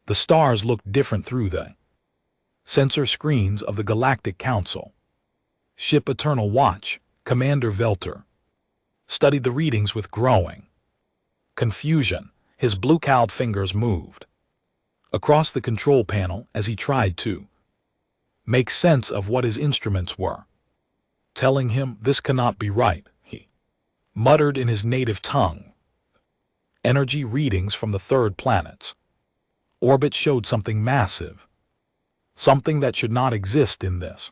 The stars looked different through the sensor screens of the Galactic Council. Ship Eternal Watch, Commander Velter, studied the readings with growing confusion. His blue-cowled fingers moved across the control panel as he tried to make sense of what his instruments were telling him. This cannot be right, he muttered in his native tongue. Energy readings from the third planet's orbit showed something massive, something that should not exist in this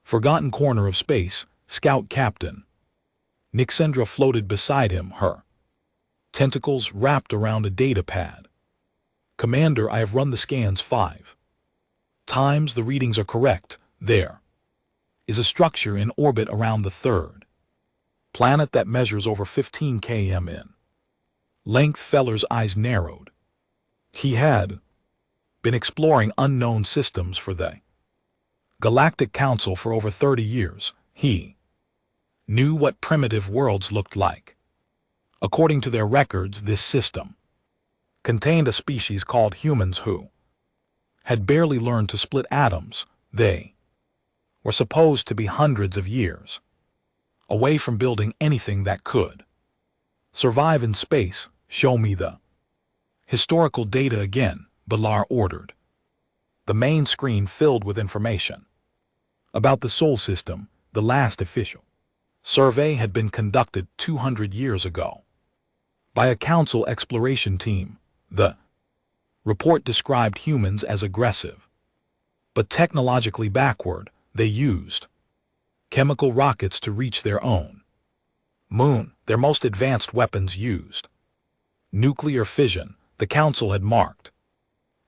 forgotten corner of space. Scout Captain Nixendra floated beside him, her tentacles wrapped around a data pad. Commander, I have run the scans 5 times. The readings are correct. There is a structure in orbit around the third planet that measures over 15 km in length. Feller's eyes narrowed. He had been exploring unknown systems for the Galactic Council for over 30 years. He knew what primitive worlds looked like. According to their records, this system contained a species called humans who had barely learned to split atoms. They were supposed to be hundreds of years away from building anything that could survive in space. Show me the historical data again, Balar ordered. The main screen filled with information about the Sol system. The last official survey had been conducted 200 years ago by a council exploration team. The report described humans as aggressive, but technologically backward. They used chemical rockets to reach their own moon. Their most advanced weapons used nuclear fission. The council had marked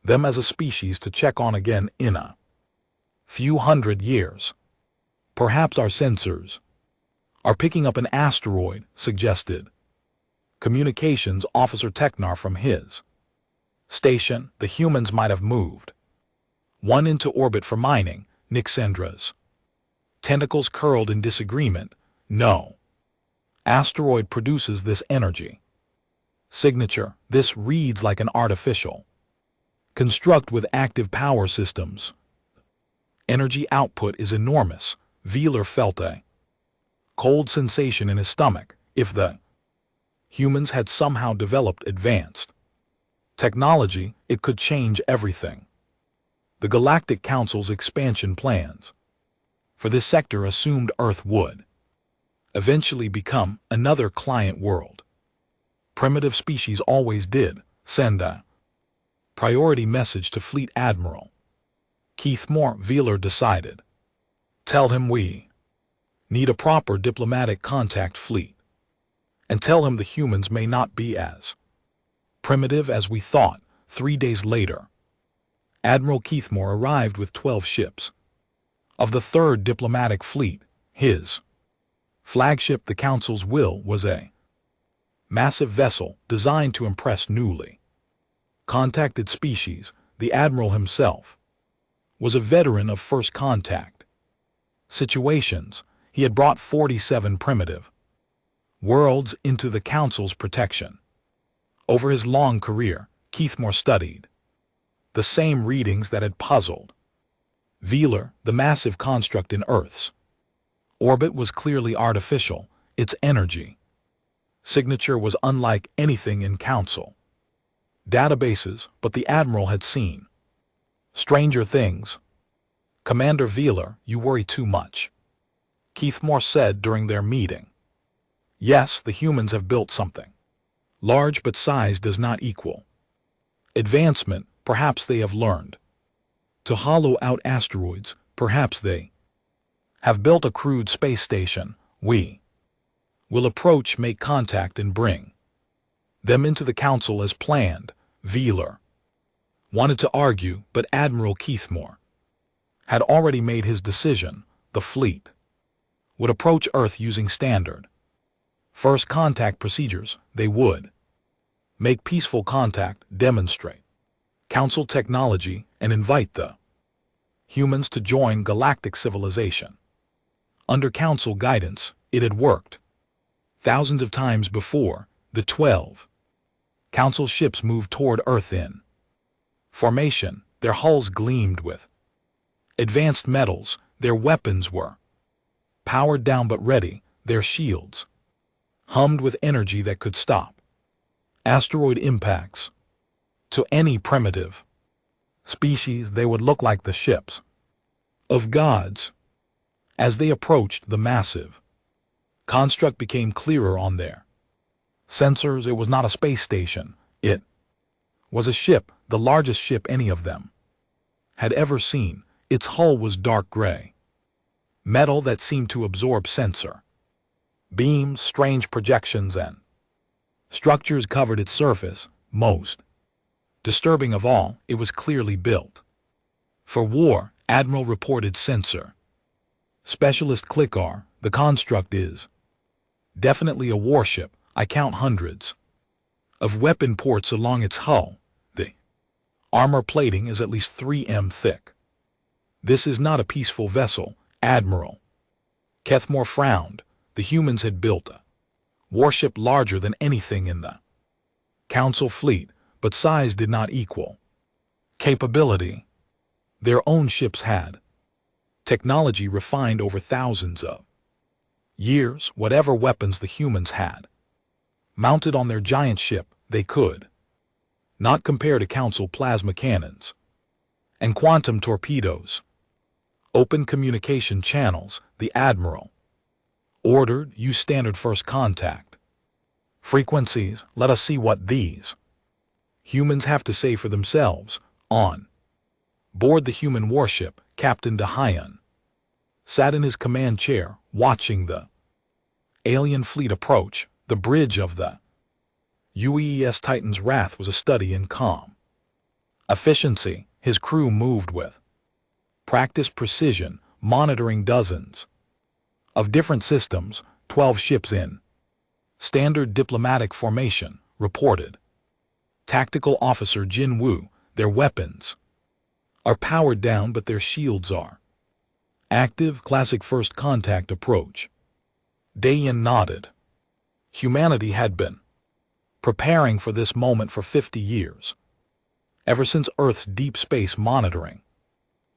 them as a species to check on again in a few hundred years. Perhaps our sensors are picking up an asteroid, suggested Communications Officer Teknar from his station. The humans might have moved one into orbit for mining. Nixendra's tentacles curled in disagreement. No asteroid produces this energy signature. This reads like an artificial construct with active power systems. Energy output is enormous. Veeler felt a cold sensation in his stomach. If the humans had somehow developed advanced technology, it could change everything. The Galactic Council's expansion plans for this sector assumed Earth would eventually become another client world. Primitive species always did. Send a priority message to Fleet Admiral Keithmore, Veeler decided. Tell him we need a proper diplomatic contact fleet. And tell him the humans may not be as primitive as we thought. 3 days later, Admiral Keithmore arrived with 12 ships of the 3rd Diplomatic Fleet. His flagship, the Council's Will, was a massive vessel designed to impress newly contacted species. The Admiral himself was a veteran of first contact situations. He had brought 47 primitive worlds into the Council's protection. Over his long career, Keithmore studied the same readings that had puzzled Veeler. The massive construct in Earth's orbit was clearly artificial. Its energy signature was unlike anything in Council databases, but the Admiral had seen stranger things. Commander Veeler, you worry too much, Keithmore said during their meeting. Yes, the humans have built something large, but size does not equal advancement. Perhaps they have learned to hollow out asteroids. Perhaps they have built a crude space station. We will approach, make contact, and bring them into the Council as planned. Veeler wanted to argue, but Admiral Keithmore had already made his decision. The fleet would approach Earth using standard first contact procedures. They would make peaceful contact, demonstrate Council technology, and invite the humans to join galactic civilization. Under Council guidance, it had worked thousands of times before. The 12 Council ships moved toward Earth in Formation, their hulls gleamed with advanced metals, their weapons were powered down but ready, their shields hummed with energy that could stop asteroid impacts. To any primitive species, they would look like the ships of gods. As they approached the massive construct became clearer on their sensors. It was not a space station. It was a ship, the largest ship any of them had ever seen. Its hull was dark gray, metal that seemed to absorb sensor beams. Strange projections and structures covered its surface. Most disturbing of all, it was clearly built for war. Admiral reported sensor specialist Clickar. The construct is definitely a warship. I count hundreds of weapon ports along its hull. The armor plating is at least 3 m thick. This is not a peaceful vessel, Admiral Kethmore frowned. The humans had built a warship larger than anything in the Council fleet, but size did not equal capability. Their own ships had technology refined over thousands of years. Whatever weapons the humans had mounted on their giant ship, they could not compare to Council plasma cannons and quantum torpedoes. Open communication channels, the Admiral ordered. Use standard first contact frequencies. Let us see what these humans have to say for themselves. On board the human warship, Captain DeHyan sat in his command chair, watching the alien fleet approach. The bridge of the UES Titan's wrath was a study in calm efficiency. His crew moved with practiced precision, monitoring dozens of different systems. 12 ships in standard diplomatic formation, reported Tactical Officer Jin Woo. Their weapons are powered down, but their shields are active. Classic first contact approach. Dayan nodded. Humanity had been preparing for this moment for 50 years, ever since Earth's deep space monitoring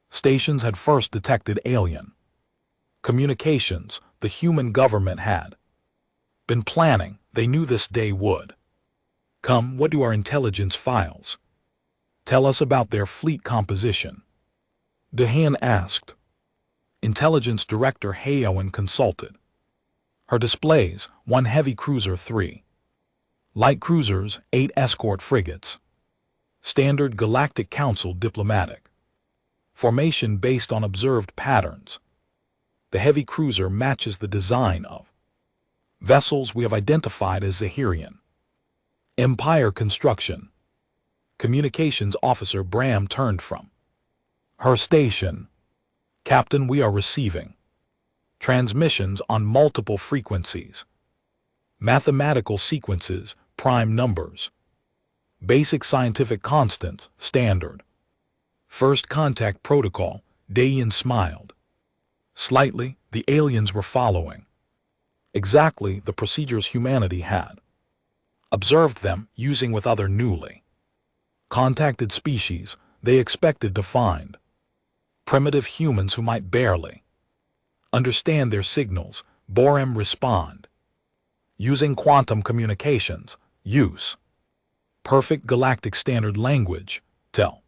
stations had first detected alien communications. The human government had been planning. They knew this day would come. What do our intelligence files tell us about their fleet composition? DeHaan asked. Intelligence Director Hayowen consulted her displays. 1 heavy cruiser, 3 light cruisers, 8 escort frigates. Standard Galactic Council diplomatic formation based on observed patterns. The heavy cruiser matches the design of vessels we have identified as Zahirian Empire construction. Communications Officer Bram turned from her station. Captain, we are receiving transmissions on multiple frequencies, mathematical sequences, prime numbers, basic scientific constants, standard first contact protocol. Dayan smiled slightly. The aliens were following exactly the procedures humanity had observed them using with other newly contacted species. They expected to find primitive humans who might barely understand their signals. Borem respond using quantum communications. Use perfect galactic standard language. Tell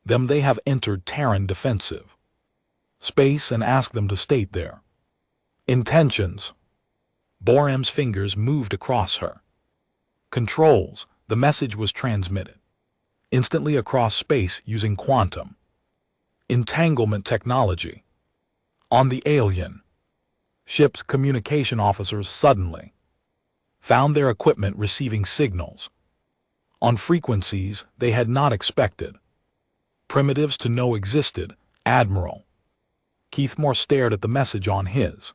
them they have entered Terran defensive space and ask them to state their intentions. Borem's fingers moved across her controls. The message was transmitted instantly across space using quantum entanglement technology. On the alien ship's communication officers suddenly found their equipment receiving signals on frequencies they had not expected primitives to know existed. Admiral Keithmore stared at the message on his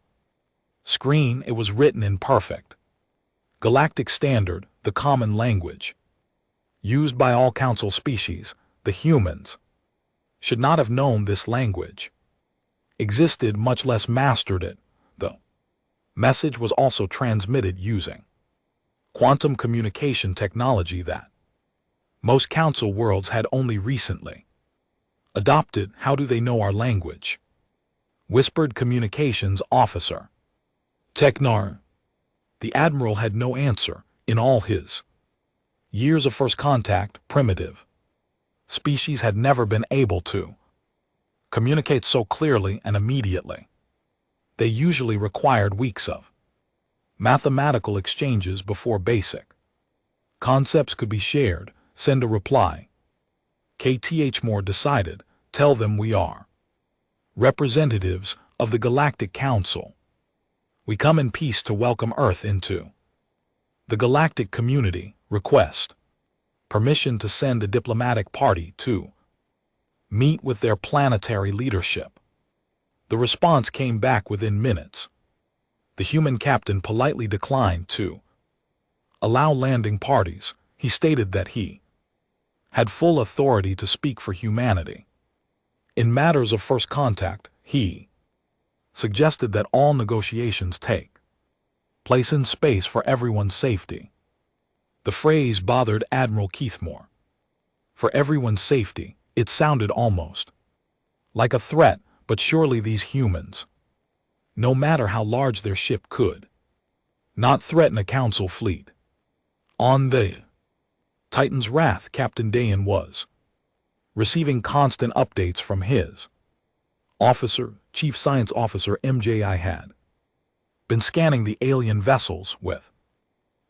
screen. It was written in perfect galactic standard, the common language used by all council species. The humans should not have known this language existed, much less mastered it. The message was also transmitted using quantum communication technology that Most council worlds had only recently adopted. How do they know our language? Whispered communications officer. Technar. The admiral had no answer in all his years of first contact. Primitive species had never been able to communicate so clearly and immediately. They usually required weeks of mathematical exchanges before basic concepts could be shared. Send a reply. KTH Moore decided, tell them we are representatives of the Galactic Council. We come in peace to welcome Earth into the galactic community. Request permission to send a diplomatic party to meet with their planetary leadership. The response came back within minutes. The human captain politely declined to allow landing parties. He stated that he had full authority to speak for humanity. In matters of first contact, he suggested that all negotiations take place in space for everyone's safety. The phrase bothered Admiral Keithmore. For everyone's safety, it sounded almost like a threat, but surely these humans, no matter how large their ship, could not threaten a council fleet. On the Titan's Wrath, Captain Dayan was receiving constant updates from his officer, Chief Science Officer MJI had been scanning the alien vessels with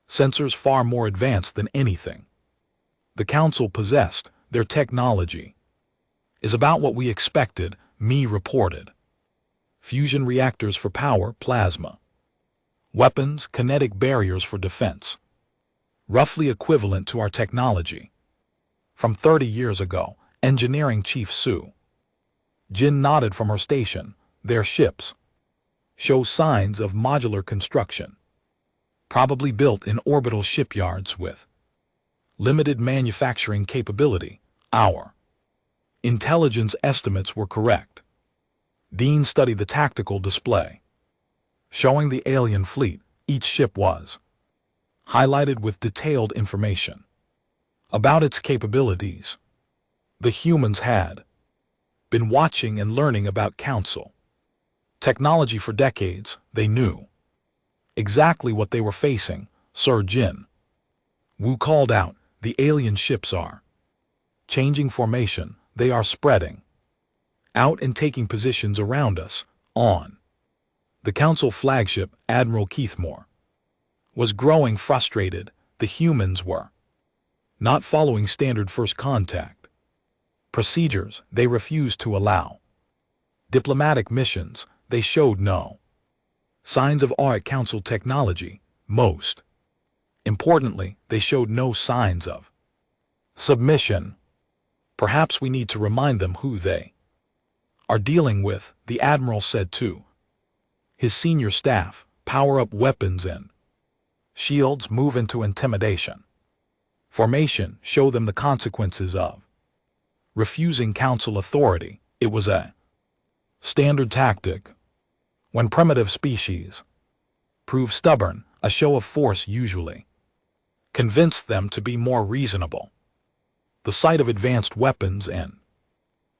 sensors far more advanced than anything the Council possessed. Their technology is about what we expected, Me reported. Fusion reactors for power, plasma weapons, kinetic barriers for defense. Roughly equivalent to our technology from 30 years ago. Engineering Chief Sue Jin nodded from her station. Their ships show signs of modular construction, probably built in orbital shipyards with limited manufacturing capability. Our intelligence estimates were correct. Dean studied the tactical display showing the alien fleet. Each ship was highlighted with detailed information about its capabilities. The humans had been watching and learning about Council technology for decades. They knew exactly what they were facing. Sir Jin Wu called out, the alien ships are changing formation. They are spreading out and taking positions around us. On the Council flagship, Admiral Keithmore was growing frustrated. The humans were not following standard first contact procedures. They refused to allow diplomatic missions. They showed no signs of awe at Council technology. Most importantly, they showed no signs of submission. Perhaps we need to remind them who they are dealing with, the Admiral said to his senior staff. Power up weapons and shields. Move into intimidation formation. Show them the consequences of refusing Council authority. It was a standard tactic when primitive species prove stubborn. A show of force usually convinced them to be more reasonable. The sight of advanced weapons and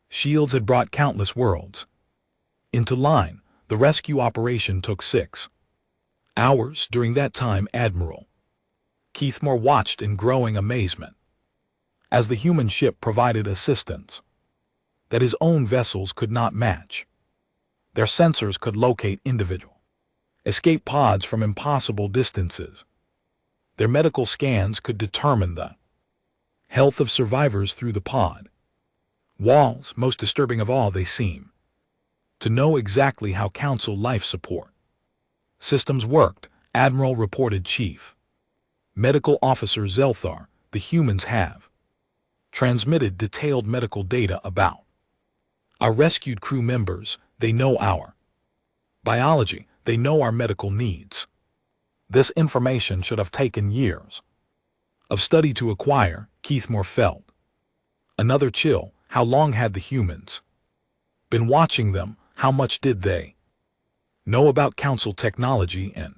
shields had brought countless worlds into line. The rescue operation took 6 hours. During that time, Admiral Keithmore watched in growing amazement as the human ship provided assistance that his own vessels could not match. Their sensors could locate individual escape pods from impossible distances. Their medical scans could determine the health of survivors through the pod walls. Most disturbing of all, they seem to know exactly how Council life support systems worked. Admiral reported Chief Medical Officer Zelthar, the humans have transmitted detailed medical data about our rescued crew members. They know our biology. They know our medical needs. This information should have taken years of study to acquire. Keithmore felt another chill. How long had the humans been watching them? How much did they know about Council technology and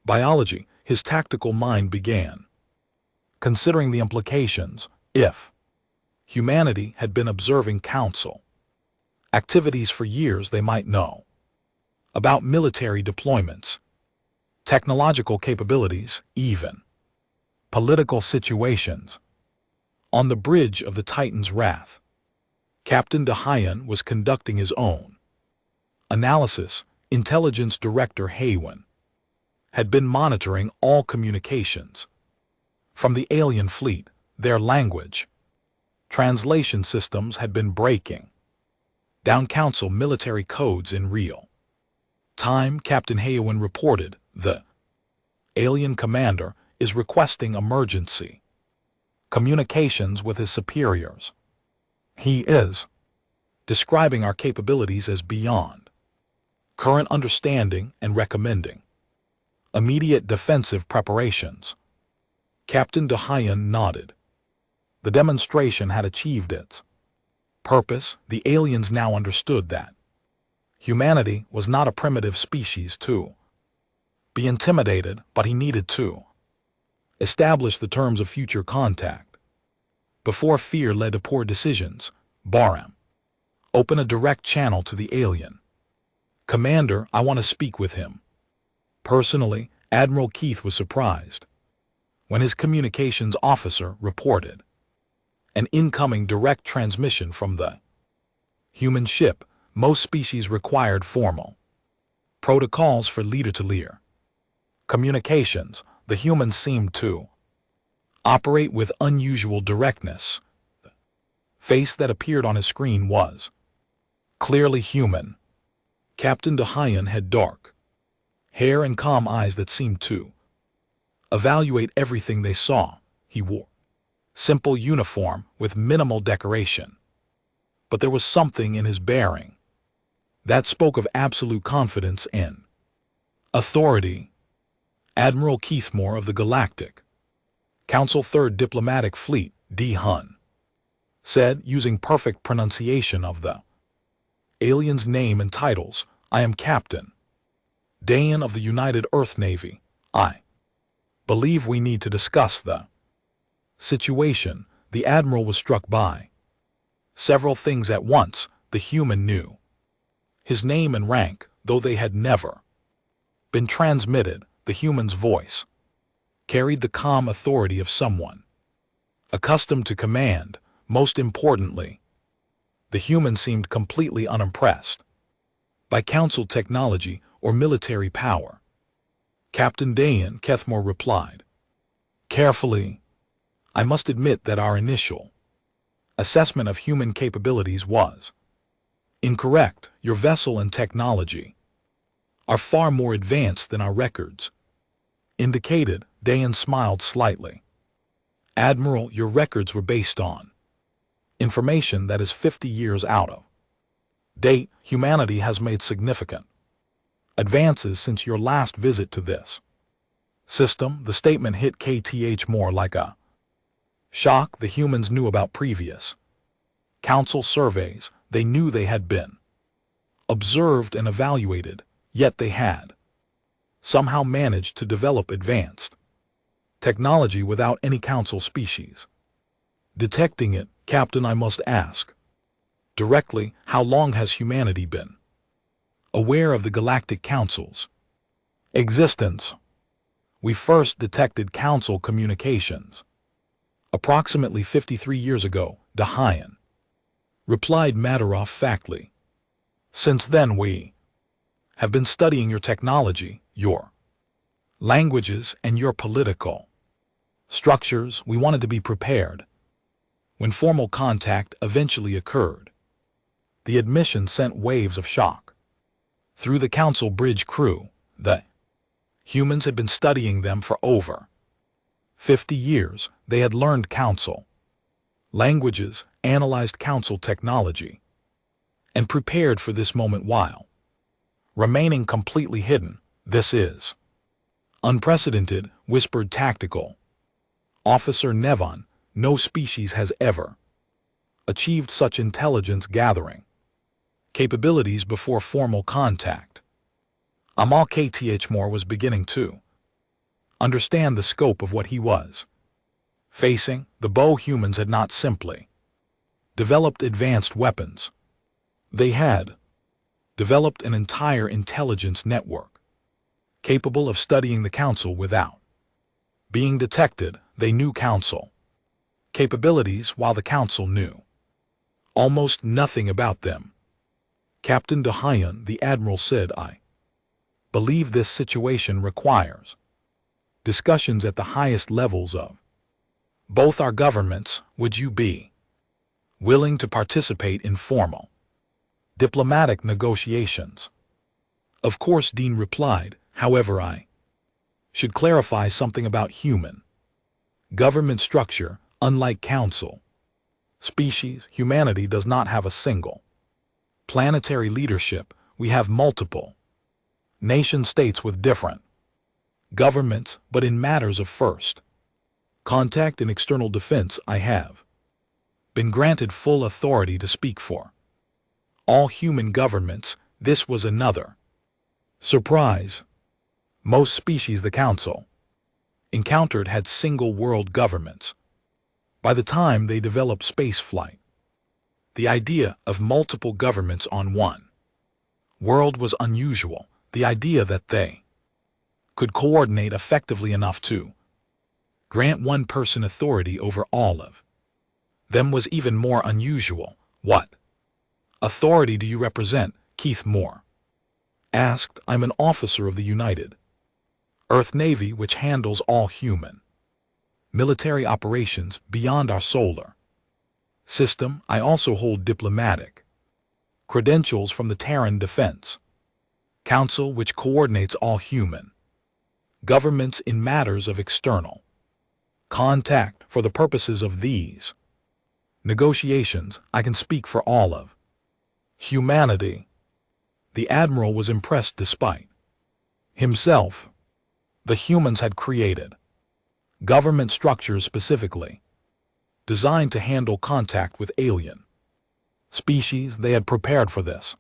biology? His tactical mind began considering the implications. If humanity had been observing Council activities for years, they might know about military deployments, technological capabilities, even political situations. On the bridge of the Titan's Wrath, Captain Dahayan was conducting his own analysis. Intelligence Director Haywin had been monitoring all communications from the alien fleet. Their language translation systems had been breaking down Council military codes in real time. Captain Haywin reported, "The alien commander is requesting emergency communications with his superiors. He is describing our capabilities as beyond current understanding and recommending immediate defensive preparations." Captain Dahayan nodded. The demonstration had achieved its purpose. The aliens now understood that humanity was not a primitive species to be intimidated, but he needed to establish the terms of future contact. Before fear led to poor decisions, Baram open a direct channel to the alien commander. "I want to speak with him personally." Admiral Keith was surprised when his communications officer reported an incoming direct transmission from the human ship. Most species required formal protocols for leader-to-leader communications. The humans seemed to operate with unusual directness. The face that appeared on his screen was clearly human. Captain Dahayan had dark hair and calm eyes that seemed to evaluate everything they saw. He wore simple uniform with minimal decoration, but there was something in his bearing that spoke of absolute confidence in authority. Admiral Keithmore of the Galactic Council 3rd Diplomatic Fleet, D. Hun, said, using perfect pronunciation of the alien's name and titles, "I am Captain Dayan of the United Earth Navy. I believe we need to discuss the situation." The Admiral was struck by several things at once. The human knew his name and rank, though they had never been transmitted. The human's voice carried the calm authority of someone accustomed to command. Most importantly, the human seemed completely unimpressed by Council technology or military power. Captain Dayan Kethmore replied carefully, "I must admit that our initial assessment of human capabilities was incorrect. Your vessel and technology are far more advanced than our records indicated." Dayan smiled slightly. "Admiral, your records were based on information that is 50 years out of date. Humanity has made significant advances since your last visit to this system." The statement hit KTH more like a shock. The humans knew about previous Council surveys. They knew they had been observed and evaluated, yet they had somehow managed to develop advanced technology without any Council species detecting it. "Captain, I must ask directly, how long has humanity been aware of the Galactic Council's existence?" "We first detected Council communications approximately 53 years ago," Dahayan replied matter-of-factly. "Since then we have been studying your technology, your languages, and your political structures. We wanted to be prepared when formal contact eventually occurred." The admission sent waves of shock through the Council bridge crew. The humans had been studying them for over 50 years. They had learned Council languages, analyzed Council technology, and prepared for this moment while remaining completely hidden. "This is unprecedented," whispered Tactical Officer Nevon. "No species has ever achieved such intelligence gathering capabilities before formal contact." Amal KTH Moore was beginning to understand the scope of what he was Facing the bow, humans had not simply developed advanced weapons. They had developed an entire intelligence network, capable of studying the Council without being detected. They knew Council capabilities while the Council knew almost nothing about them. Captain de Hyun, the Admiral, said, "I believe this situation requires discussions at the highest levels of both our governments. Would you be willing to participate in formal diplomatic negotiations?" "Of course," Dean replied. "However, I should clarify something about human government structure. Unlike Council species, humanity does not have a single planetary leadership. We have multiple nation-states with different governments, but in matters of first contact and external defense, I have been granted full authority to speak for all human governments." This was another surprise. Most species the Council encountered had single-world governments. By the time they developed spaceflight, the idea of multiple governments on one world was unusual. The idea that they could coordinate effectively enough to grant one person authority over all of them was even more unusual. "What authority do you represent?" Keith Moore asked. "I'm an officer of the United Earth Navy, which handles all human military operations beyond our solar system. I also hold diplomatic credentials from the Terran Defense Council, which coordinates all human governments in matters of external contact. For the purposes of these negotiations, I can speak for all of humanity." The Admiral was impressed. Despite himself, the humans had created government structures specifically designed to handle contact with alien species. They had prepared for this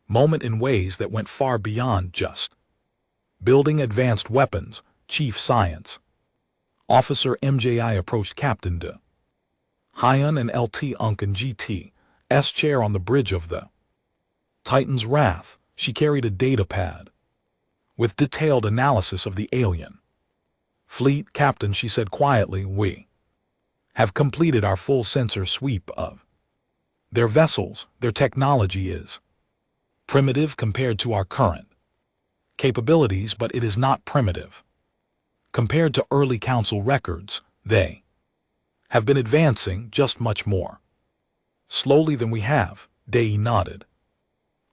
moment in ways that went far beyond just building advanced weapons. Chief Science Officer MJI approached Captain de Hyun and LT Unken GT's chair on the bridge of the Titan's Wrath. She carried a data pad with detailed analysis of the alien fleet. "Captain," she said quietly, "we have completed our full sensor sweep of their vessels. Their technology is primitive compared to our current capabilities, but it is not primitive compared to early Council records. They have been advancing just much more slowly than we have." Dei nodded.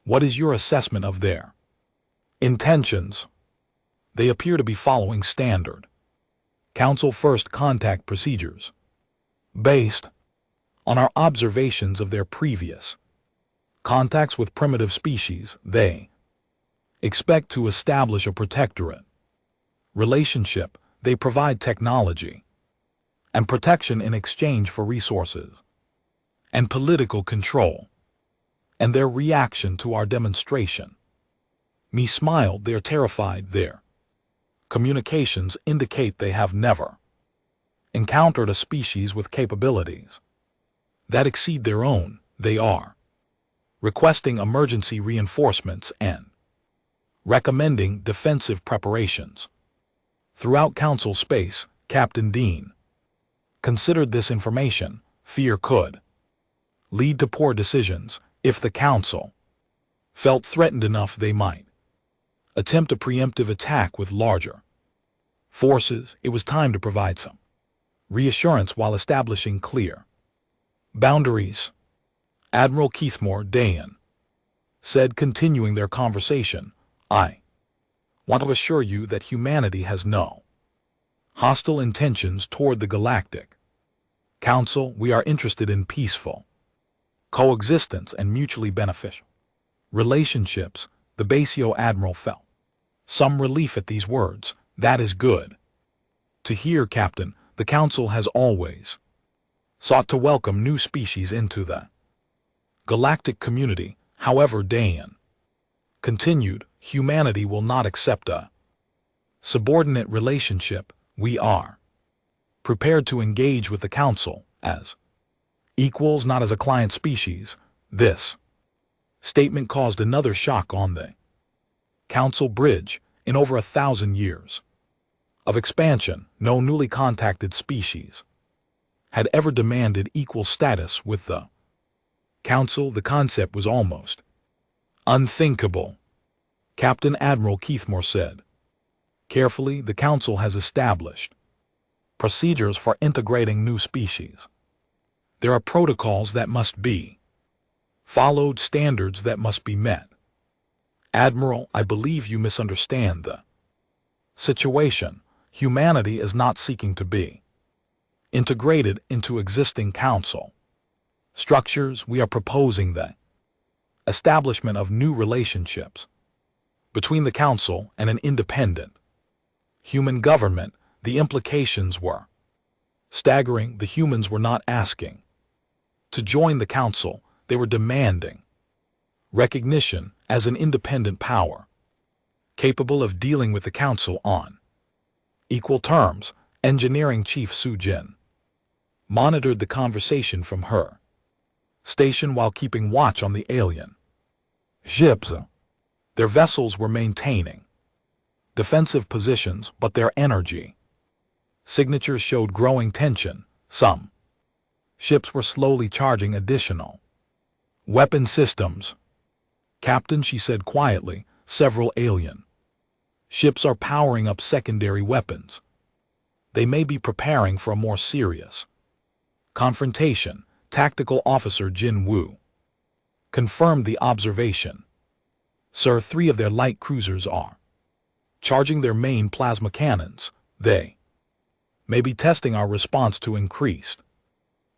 "What is your assessment of their intentions?" "They appear to be following standard Council first contact procedures. Based on our observations of their previous contacts with primitive species, they expect to establish a protectorate relationship. They provide technology and protection in exchange for resources and political control. And their reaction to our demonstration." Me smiled. "They're terrified. Their communications indicate they have never encountered a species with capabilities that exceed their own. They are requesting emergency reinforcements and recommending defensive preparations throughout Council space." Captain Dean considered this information. Fear could lead to poor decisions. If the Council felt threatened enough, they might attempt a preemptive attack with larger forces. It was time to provide some reassurance while establishing clear boundaries. Admiral Keithmore Dayan said, continuing their conversation, "I want to assure you that humanity has no hostile intentions toward the Galactic Council. We are interested in peaceful coexistence and mutually beneficial relationships." The Basio Admiral felt some relief at these words. "That is good to hear, Captain. The Council has always sought to welcome new species into the galactic community. However," Dayan continued, "humanity will not accept a subordinate relationship. We are prepared to engage with the Council as equals, not as a client species. This statement caused another shock on the Council bridge. In over 1,000 years of expansion, no newly contacted species had ever demanded equal status with the Council. The concept was almost unthinkable. Captain Admiral Keithmore said, carefully, the Council has established procedures for integrating new species. There are protocols that must be followed, standards that must be met. Admiral, I believe you misunderstand the situation. Humanity is not seeking to be integrated into existing Council structures. We are proposing the establishment of new relationships between the Council and an independent human government. The implications were staggering. The humans were not asking to join the Council, they were demanding recognition as an independent power, capable of dealing with the Council on equal terms. Engineering Chief Su Jin monitored the conversation from her station while keeping watch on the alien ships. Their vessels were maintaining defensive positions, but their energy signatures showed growing tension. Some ships were slowly charging additional weapon systems. Captain, she said quietly, several alien ships are powering up secondary weapons. They may be preparing for a more serious confrontation. Tactical Officer Jin Woo confirmed the observation. Sir, 3 of their light cruisers are charging their main plasma cannons. They may be testing our response to increased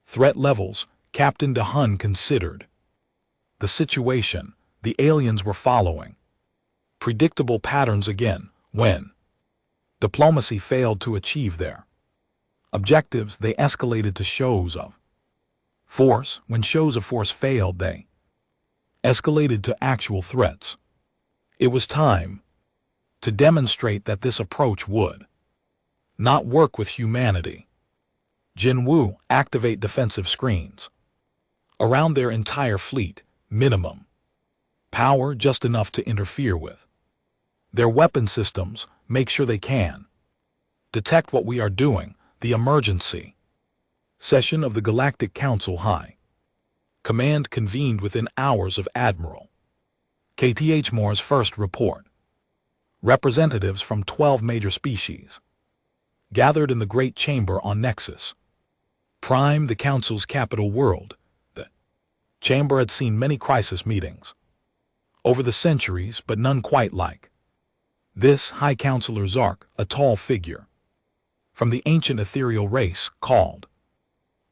threat levels. Captain DeHun considered the situation. The aliens were following predictable patterns again. When diplomacy failed to achieve their objectives, they escalated to shows of force. When shows of force failed, they escalated to actual threats. It was time to demonstrate that this approach would not work with humanity. Jin Woo, activate defensive screens around their entire fleet. Minimum power, just enough to interfere with their weapon systems. Make sure they can detect what we are doing. The emergency session of the Galactic Council High Command convened within hours of Admiral K.T.H. Moore's first report. Representatives from 12 major species gathered in the Great Chamber on Nexus Prime, the Council's capital world. The Chamber had seen many crisis meetings over the centuries, but none quite like this. High Counselor Zark, a tall figure from the ancient ethereal race, called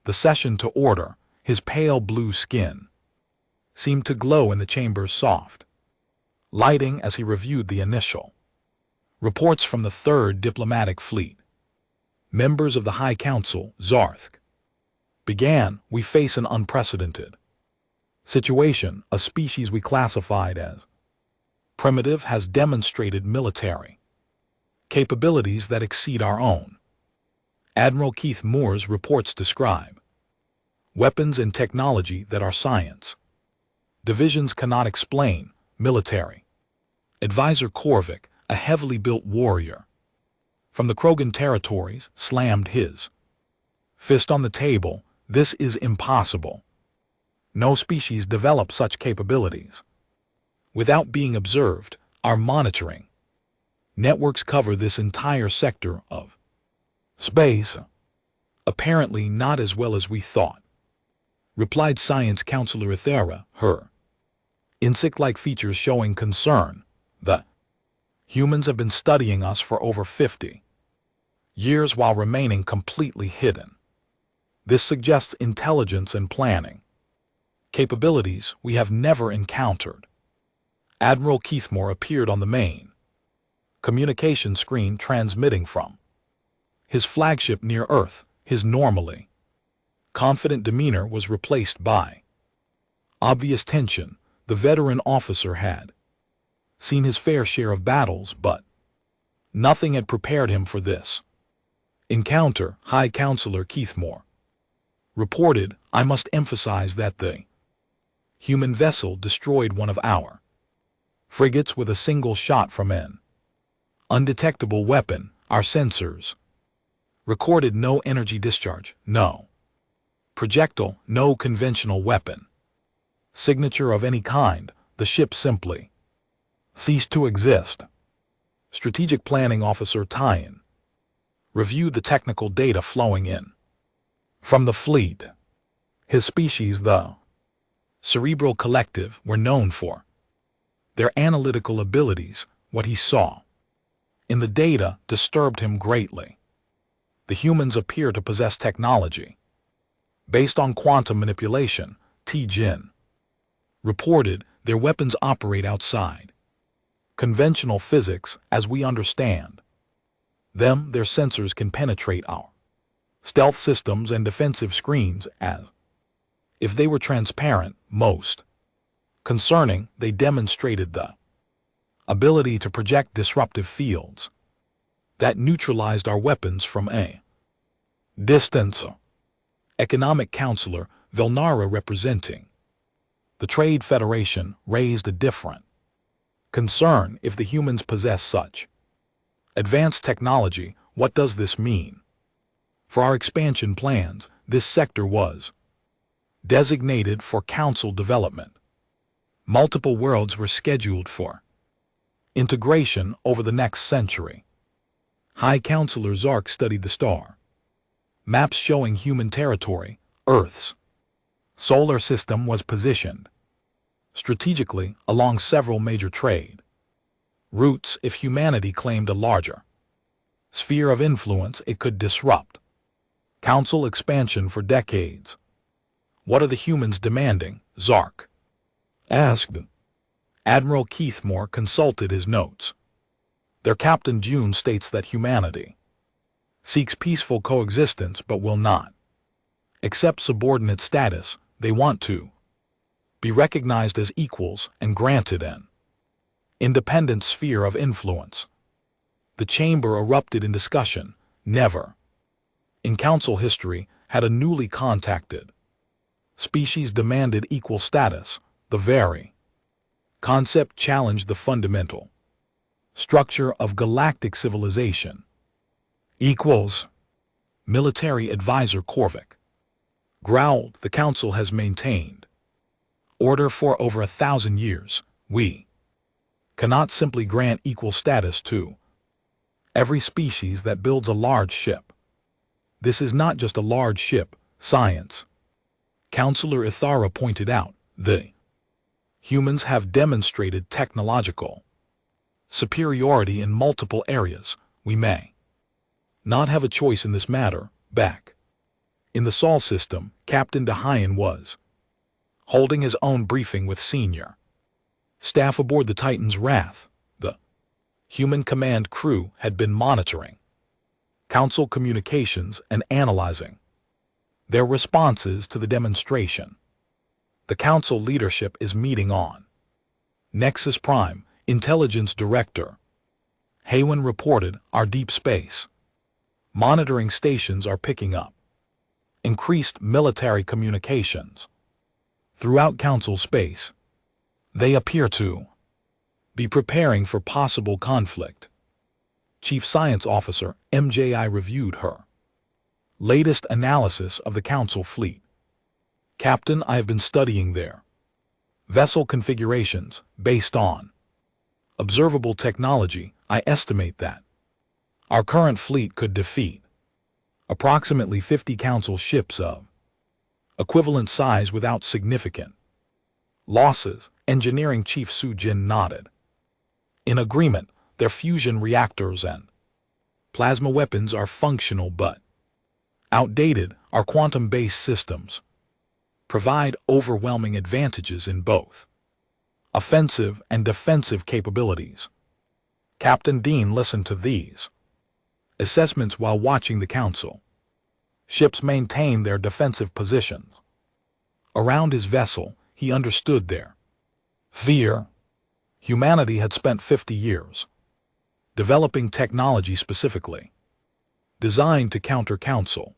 the session to order. His pale blue skin seemed to glow in the chamber's soft lighting as he reviewed the initial reports from the 3rd Diplomatic Fleet. Members of the High Council, Zark began, we face an unprecedented situation. A species we classified as primitive has demonstrated military capabilities that exceed our own. Admiral Keith Moore's reports describe weapons and technology that our science divisions cannot explain. Military Advisor Korvik, a heavily built warrior from the Krogan territories, slammed his fist on the table. This is impossible. No species develop such capabilities without being observed. Our monitoring networks cover this entire sector of space. Apparently not as well as we thought, replied Science Counselor Ethera, her insect-like features showing concern. The humans have been studying us for over 50 years while remaining completely hidden. This suggests intelligence and planning capabilities we have never encountered. Admiral Keithmore appeared on the main communication screen, transmitting from his flagship near Earth. His normally confident demeanor was replaced by obvious tension. The veteran officer had seen his fair share of battles, but nothing had prepared him for this Encounter. High Counselor Keithmore reported, "I must emphasize that the human vessel destroyed one of our frigates with a single shot from an undetectable weapon. Our sensors recorded no energy discharge, no projectile, no conventional weapon signature of any kind. The ship simply ceased to exist." Strategic Planning Officer Tyan reviewed the technical data flowing in from the fleet. His species, the Cerebral Collective, were known for their analytical abilities. What he saw in the data disturbed him greatly. The humans appear to possess technology based on quantum manipulation. T-Jin reported, "Their weapons operate outside conventional physics as we understand them. Their sensors can penetrate our stealth systems and defensive screens as if they were transparent. Most concerning, they demonstrated the ability to project disruptive fields that neutralized our weapons from a distance." Economic Counselor Velnara, representing the Trade Federation, raised a different concern. "If the humans possess such advanced technology, what does this mean for our expansion plans?" This sector was designated for Council development. Multiple worlds were scheduled for integration over the next century. High Counselor Zark studied the star maps showing human territory. Earth's solar system was positioned strategically along several major trade routes. If humanity claimed a larger sphere of influence, it could disrupt Council expansion for decades. "What are the humans demanding?" Zark asked. Admiral Keithmore consulted his notes. Their Captain June states that humanity seeks peaceful coexistence but will not accept subordinate status. They want to be recognized as equals and granted an independent sphere of influence. The chamber erupted in discussion. Never in Council history had a newly contacted species demanded equal status. The very concept challenged the fundamental structure of galactic civilization. Equals. Military Advisor Korvik growled, "The Council has maintained order for over 1,000 years. We cannot simply grant equal status to every species that builds a large ship. This is not just a large ship, science." Counselor Ithara pointed out, "The humans have demonstrated technological superiority in multiple areas. We may not have a choice in this matter." Back in the Sol system, Captain Dahayan was holding his own briefing with senior staff aboard the Titan's Wrath. The human command crew had been monitoring Council communications and analyzing their responses to the demonstration. "The Council leadership is meeting on Nexus Prime," Intelligence Director Haywan reported. "Our deep space monitoring stations are picking up increased military communications throughout Council space. They appear to be preparing for possible conflict." Chief Science Officer MJI reviewed her latest analysis of the Council fleet. "Captain, I have been studying their vessel configurations. Based on observable technology, I estimate that our current fleet could defeat approximately 50 Council ships of equivalent size without significant losses." Engineering Chief Sujin nodded. "In agreement, their fusion reactors and plasma weapons are functional but outdated. Our quantum-based systems provide overwhelming advantages in both offensive and defensive capabilities." Captain Dean listened to these assessments while watching the Council ships maintain their defensive positions around his vessel. He understood their fear. Humanity had spent 50 years developing technology specifically designed to counter Council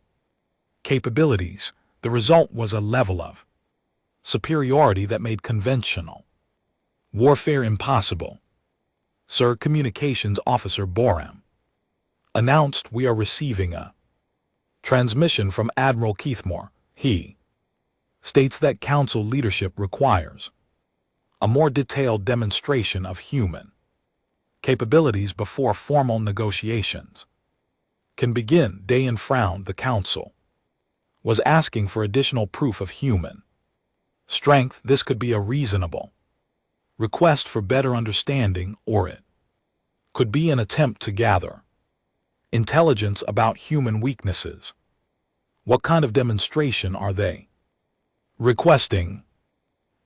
capabilities. The result was a level of superiority that made conventional warfare impossible. Sir Communications Officer Boram announced, "We are receiving a transmission from Admiral Keithmore." He states that Council leadership requires a more detailed demonstration of human capabilities before formal negotiations can begin. Dayan frowned. The Council was asking for additional proof of human strength. This could be a reasonable request for better understanding, or it could be an attempt to gather intelligence about human weaknesses. What kind of demonstration are they requesting?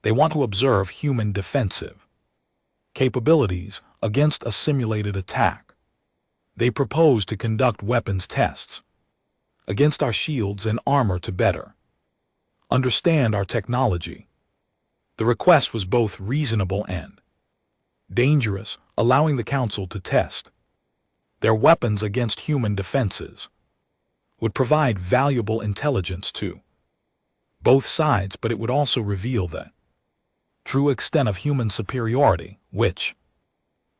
They want to observe human defensive capabilities against a simulated attack. They propose to conduct weapons tests against our shields and armor to better understand our technology. The request was both reasonable and dangerous, allowing the Council to test their weapons against human defenses would provide valuable intelligence to both sides, but it would also reveal the true extent of human superiority, which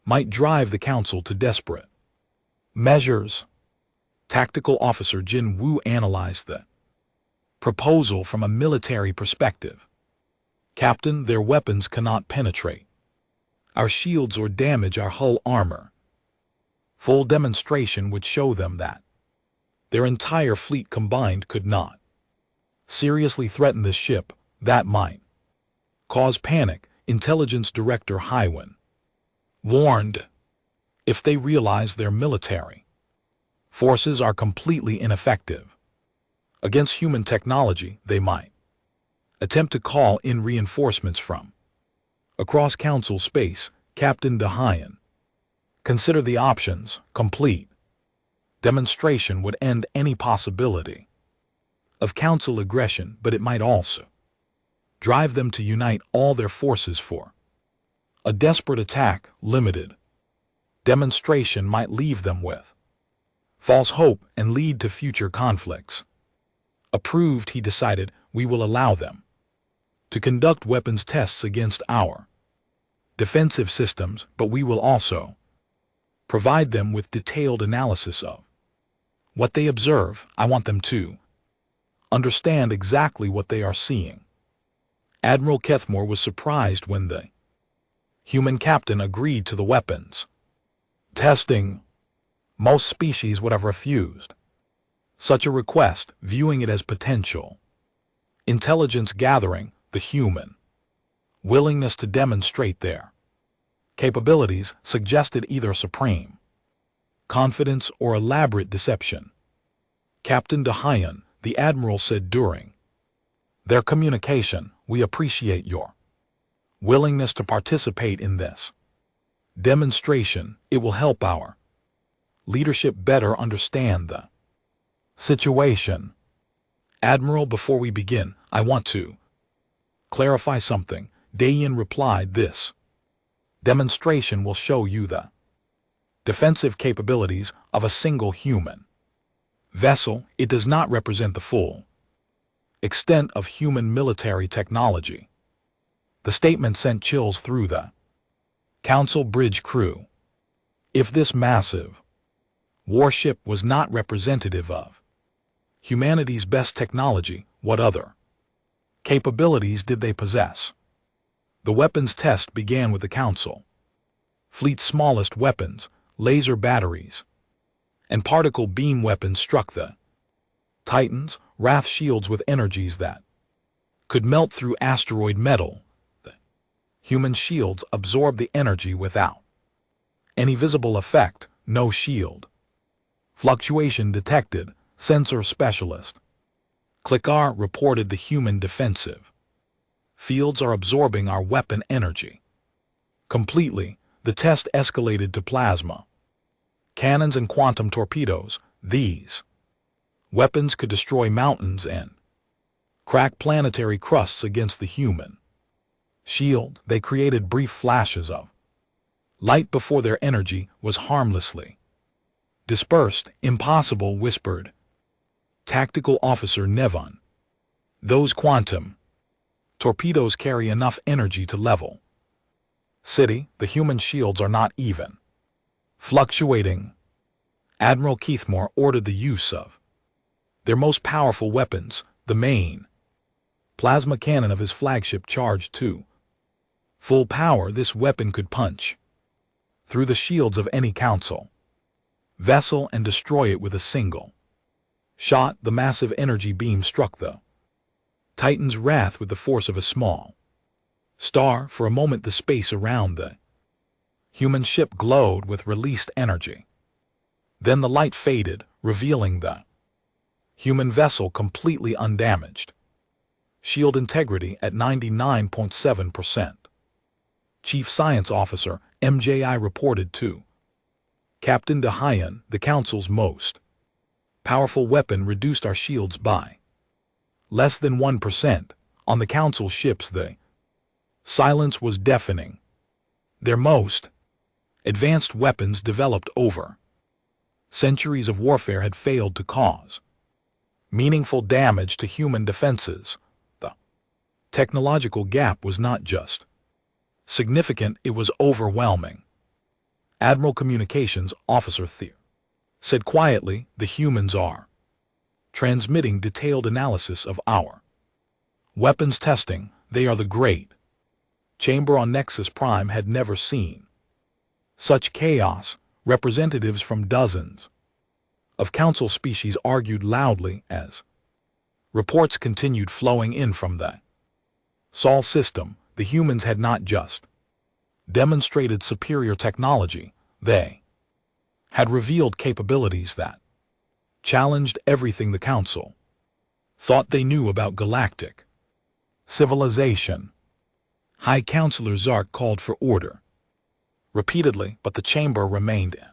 might drive the Council to desperate measures. Tactical Officer Jin Wu analyzed the proposal from a military perspective. "Captain, their weapons cannot penetrate our shields or damage our hull armor. Full demonstration would show them that their entire fleet combined could not seriously threaten the ship. That might cause panic," Intelligence Director Hywen warned. "If they realize their military forces are completely ineffective against human technology, they might attempt to call in reinforcements from across Council space." Captain DeHayen, "Consider the options. Complete demonstration would end any possibility of Council aggression, but it might also drive them to unite all their forces for a desperate attack. Limited demonstration might leave them with false hope and lead to future conflicts." Approved, he decided. "We will allow them to conduct weapons tests against our defensive systems, but we will also provide them with detailed analysis of what they observe. I want them to understand exactly what they are seeing." Admiral Keithmore was surprised when the human captain agreed to the weapons testing. Most species would have refused such a request, viewing it as potential intelligence gathering. The human willingness to demonstrate their capabilities suggested either supreme confidence or elaborate deception. "Captain DeHayen," the Admiral said during their communication, "we appreciate your willingness to participate in this demonstration. It will help our leadership better understand the situation." "Admiral, before we begin, I want to clarify something," Dayan replied. "This demonstration will show you the defensive capabilities of a single human vessel. It does not represent the full extent of human military technology." The statement sent chills through the Council bridge crew. If this massive warship was not representative of humanity's best technology, what other capabilities did they possess? The weapons test began with the Council fleet's smallest weapons, laser batteries, and particle beam weapons struck the Titans, wrath shields with energies that could melt through asteroid metal. The human shields absorbed the energy without any visible effect. No shield fluctuation detected, sensor specialist Clickar reported. "The human defensive fields are absorbing our weapon energy completely." The test escalated to plasma cannons and quantum torpedoes. These weapons could destroy mountains and crack planetary crusts against the human shield. They created brief flashes of light before their energy was harmlessly Dispersed, impossible, whispered Tactical Officer Nevon. Those quantum torpedoes carry enough energy to level city. The human shields are not even fluctuating. Admiral Keithmore ordered the use of their most powerful weapons, the main plasma cannon of his flagship charged to full power. This weapon could punch through the shields of any council vessel and destroy it with a single shot. The massive energy beam struck the Titan's wrath with the force of a small star. For a moment the space around the human ship glowed with released energy. Then the light faded, revealing the human vessel completely undamaged. Shield integrity at 99.7%. Chief Science Officer MJI reported to Captain DeHayen, the Council's most powerful weapon reduced our shields by less than 1%. On the Council ships the silence was deafening. Their most advanced weapons developed over centuries of warfare had failed to cause meaningful damage to human defenses. The technological gap was not just significant, it was overwhelming. Admiral Communications Officer Thier said quietly, the humans are transmitting detailed analysis of our weapons testing. They are the great chamber on Nexus Prime had never seen such chaos. Representatives from dozens of council species argued loudly as reports continued flowing in from the Sol system. The humans had not just demonstrated superior technology, they had revealed capabilities that challenged everything the Council thought they knew about galactic civilization. High Counselor Zark called for order repeatedly, but the chamber remained in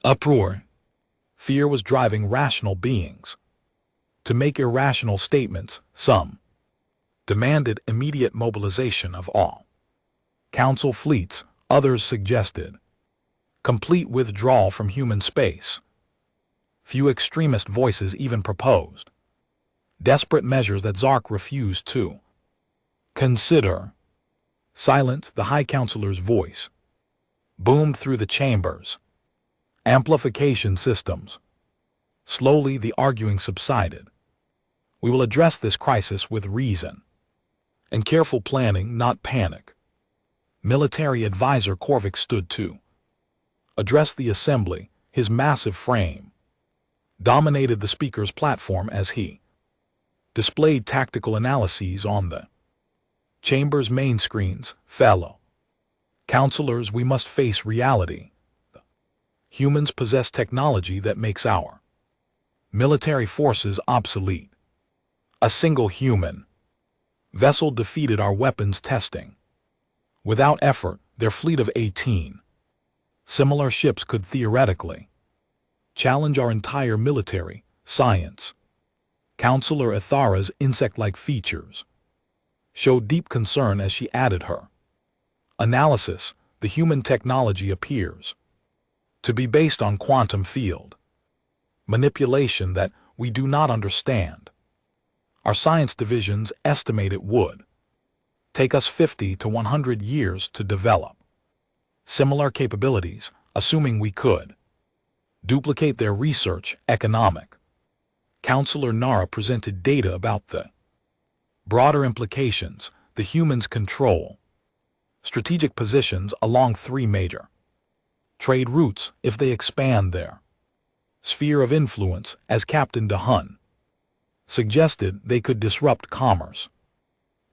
uproar. Fear was driving rational beings to make irrational statements. Some demanded immediate mobilization of all Council fleets, others suggested complete withdrawal from human space. Few extremist voices even proposed desperate measures that Zark refused to consider. Silent, the High Counselor's voice boomed through the chamber's amplification systems. Slowly the arguing subsided. We will address this crisis with reason and careful planning, not panic. Military Advisor Korvik stood to address the assembly. His massive frame dominated the speaker's platform as he displayed tactical analyses on the chamber's main screens. Fellow Counselors, we must face reality. Humans possess technology that makes our military forces obsolete. A single human vessel defeated our weapons testing. Without effort, their fleet of 18 similar ships could theoretically challenge our entire military. Science Counselor Ithara's insect-like features showed deep concern as she added her analysis. The human technology appears to be based on quantum field manipulation that we do not understand. Our science divisions estimate it would take us 50 to 100 years to develop similar capabilities, assuming we could duplicate their research. Economic Counselor Nara presented data about the broader implications. The humans control strategic positions along 3 major trade routes. If they expand their sphere of influence, as Captain DeHun suggested, they could disrupt commerce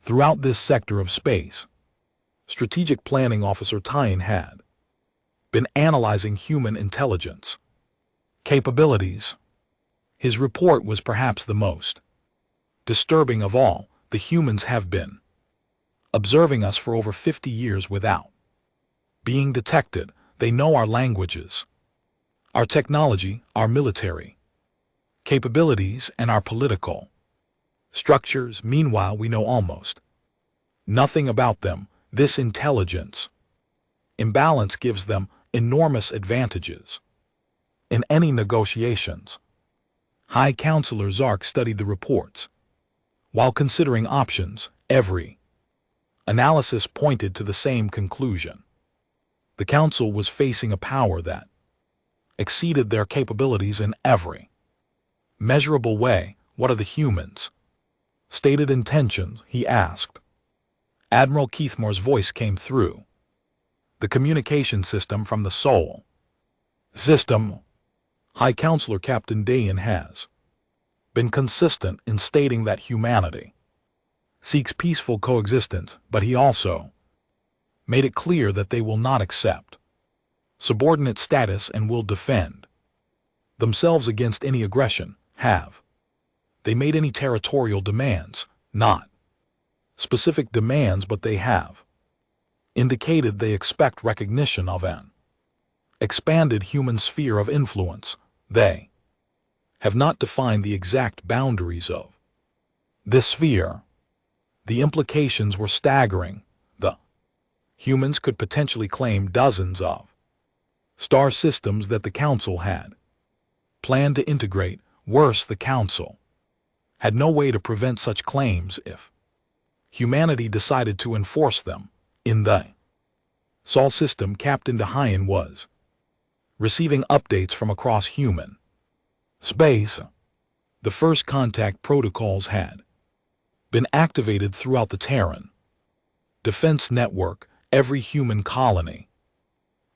throughout this sector of space. Strategic Planning Officer Tyen had been analyzing human intelligence capabilities. His report was perhaps the most disturbing of all. The humans have been observing us for over 50 years without being detected. They know our languages, our technology, our military capabilities, and our political structures. Meanwhile, we know almost nothing about them. This intelligence imbalance gives them enormous advantages. In any negotiations, High Counselor Zark studied the reports. While considering options, every analysis pointed to the same conclusion. The Council was facing a power that exceeded their capabilities in every measurable way. What are the humans' stated intentions? He asked. Admiral Keithmore's voice came through the communication system from the Sol system. High Counselor Captain Dayan has been consistent in stating that humanity seeks peaceful coexistence, but he also made it clear that they will not accept subordinate status and will defend themselves against any aggression. Have they made any territorial demands? Not specific demands, but they have indicated they expect recognition of an expanded human sphere of influence. They have not defined the exact boundaries of this sphere. The implications were staggering. The humans could potentially claim dozens of star systems that the Council had planned to integrate. Worse, the Council had no way to prevent such claims if humanity decided to enforce them. In the Sol system, Captain Dayan was receiving updates from across human space. The first contact protocols had been activated throughout the Terran defense network. Every human colony,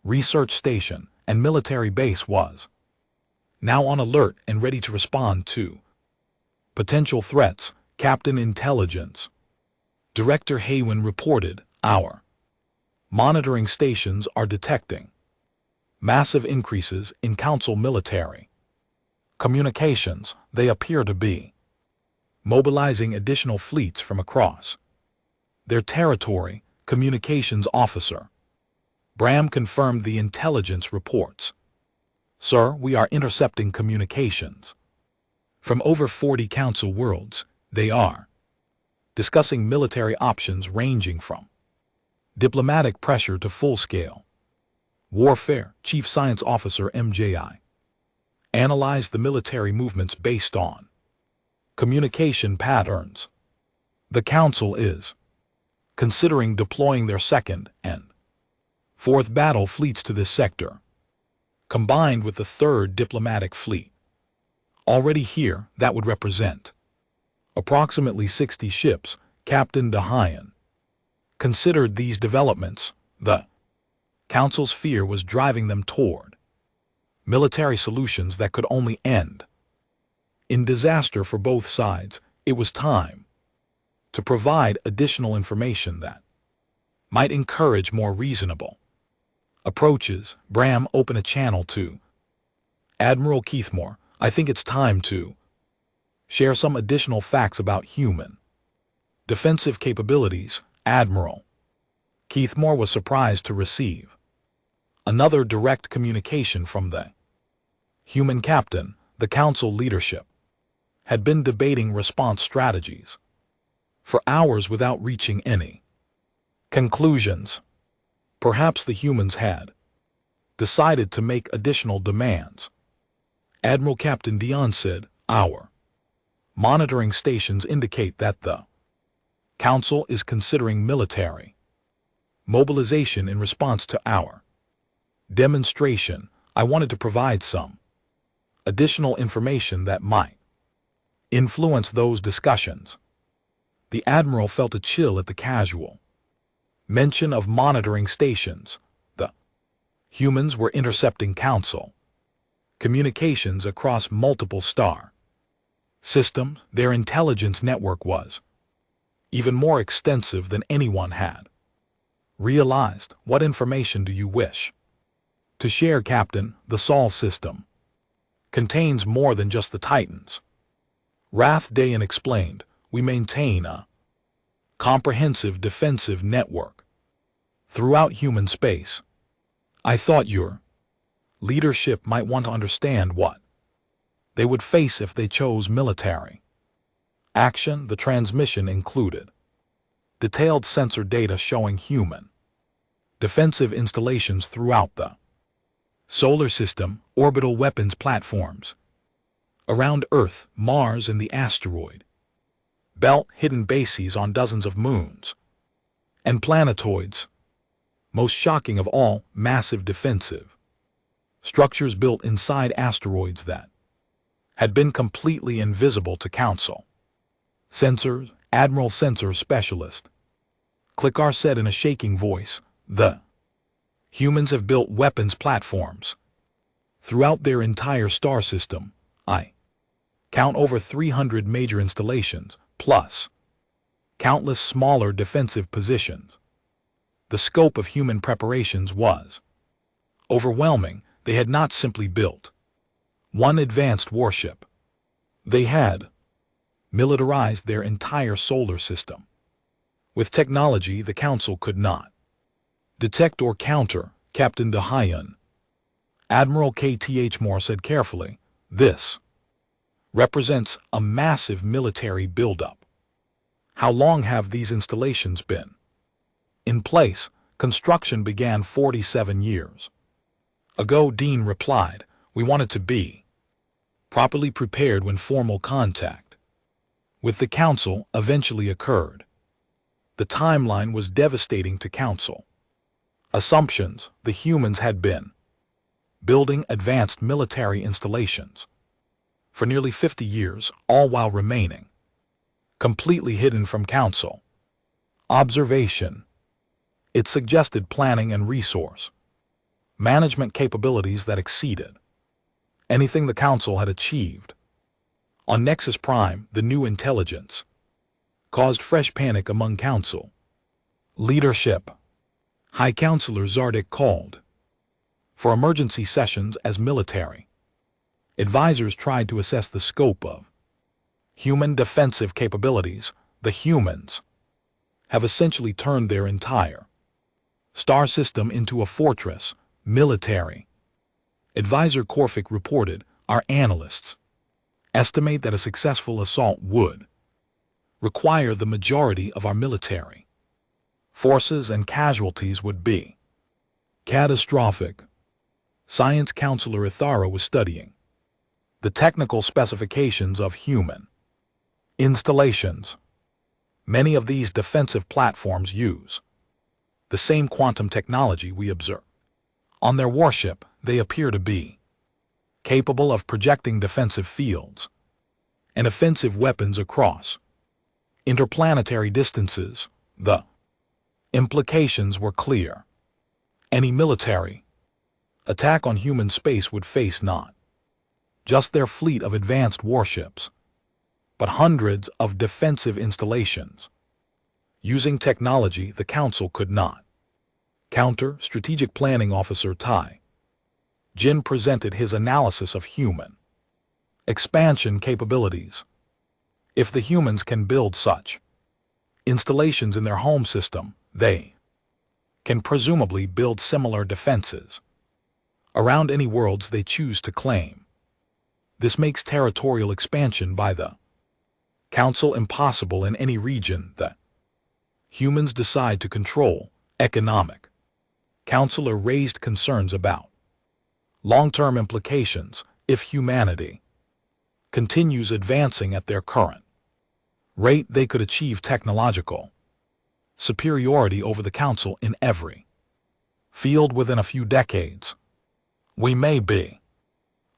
research station, and military base was now on alert and ready to respond to potential threats. Captain Intelligence Director Haywin reported, "Our monitoring stations are detecting massive increases in Council military communications. They appear to be mobilizing additional fleets from across their territory." Communications Officer Bram confirmed the intelligence reports. "Sir, we are intercepting communications from over 40 Council worlds. They are discussing military options ranging from diplomatic pressure to full-scale warfare." Chief Science Officer MJI analyzed the military movements based on communication patterns. The Council is considering deploying their second and fourth battle fleets to this sector, combined with the third diplomatic fleet already here. That would represent approximately 60 ships. Captain Dayan considered these developments. The Council's fear was driving them toward military solutions that could only end in disaster for both sides. It was time to provide additional information that might encourage more reasonable approaches. Bram opened a channel to Admiral Keithmore. "I think it's time to share some additional facts about human defensive capabilities." Admiral Keithmore was surprised to receive another direct communication from the human captain. The Council leadership had been debating response strategies for hours without reaching any conclusions. Perhaps the humans had decided to make additional demands. Admiral Captain Dion said, "Our monitoring stations indicate that the Council is considering military mobilization in response to our demonstration. I wanted to provide some additional information that might influence those discussions." The Admiral felt a chill at the casual mention of monitoring stations. The humans were intercepting Council communications across multiple star systems. Their intelligence network was even more extensive than anyone had realized. "What information do you wish to share, Captain?" "The Sol system contains more than just the Titans," Wrath Dayan explained. "We maintain a comprehensive defensive network throughout human space. I thought your leadership might want to understand what they would face if they chose military action." The transmission included detailed sensor data showing human defensive installations throughout the Solar system, orbital weapons platforms. Around Earth, Mars, and the asteroid belt, hidden bases on dozens of moons. And planetoids. Most shocking of all, massive defensive structures built inside asteroids that had been completely invisible to Council. Sensors, Admiral Sensor Specialist. Clickar said in a shaking voice, the humans have built weapons platforms throughout their entire star system. I count over 300 major installations, plus countless smaller defensive positions. The scope of human preparations was overwhelming. They had not simply built one advanced warship. They had militarized their entire solar system with technology the Council could not detect or counter. Captain de Hyun, Admiral K.T.H. Moore said carefully, this represents a massive military buildup. How long have these installations been in place? Construction began 47 years ago, Dean replied. We wanted to be properly prepared when formal contact with the Council eventually occurred. The timeline was devastating to Council assumptions. The humans had been building advanced military installations for nearly 50 years, all while remaining completely hidden from Council observation. It suggested planning and resource management capabilities that exceeded anything the Council had achieved. On Nexus Prime, the new intelligence caused fresh panic among Council leadership. High Counselor Zardik called for emergency sessions as military advisors tried to assess the scope of human defensive capabilities. The humans have essentially turned their entire star system into a fortress. Military advisor Korfik reported, our analysts estimate that a successful assault would require the majority of our military forces, and casualties would be catastrophic. Science Counselor Ithara was studying the technical specifications of human installations. Many of these defensive platforms use the same quantum technology we observe on their warship. They appear to be capable of projecting defensive fields and offensive weapons across interplanetary distances. The implications were clear. Any military attack on human space would face not just their fleet of advanced warships, but hundreds of defensive installations using technology the Council could not counter. Strategic Planning Officer Tai Jin presented his analysis of human expansion capabilities. If the humans can build such installations in their home system, they can presumably build similar defenses around any worlds they choose to claim. This makes territorial expansion by the Council impossible in any region that humans decide to control. Economic Counselor raised concerns about long-term implications. If humanity continues advancing at their current rate, they could achieve technological superiority over the Council in every field within a few decades. We may be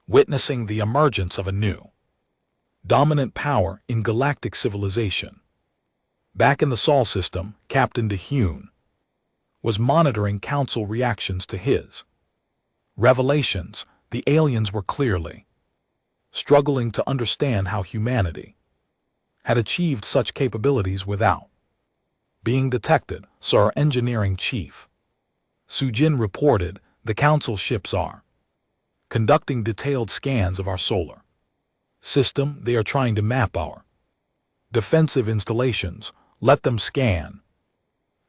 witnessing the emergence of a new dominant power in galactic civilization. Back in the Sol system, Captain de Hyun was monitoring Council reactions to his revelations. The aliens were clearly struggling to understand how humanity had achieved such capabilities without being detected. Sir Engineering Chief Sujin reported, the Council ships are conducting detailed scans of our solar system. They are trying to map our defensive installations. Let them scan.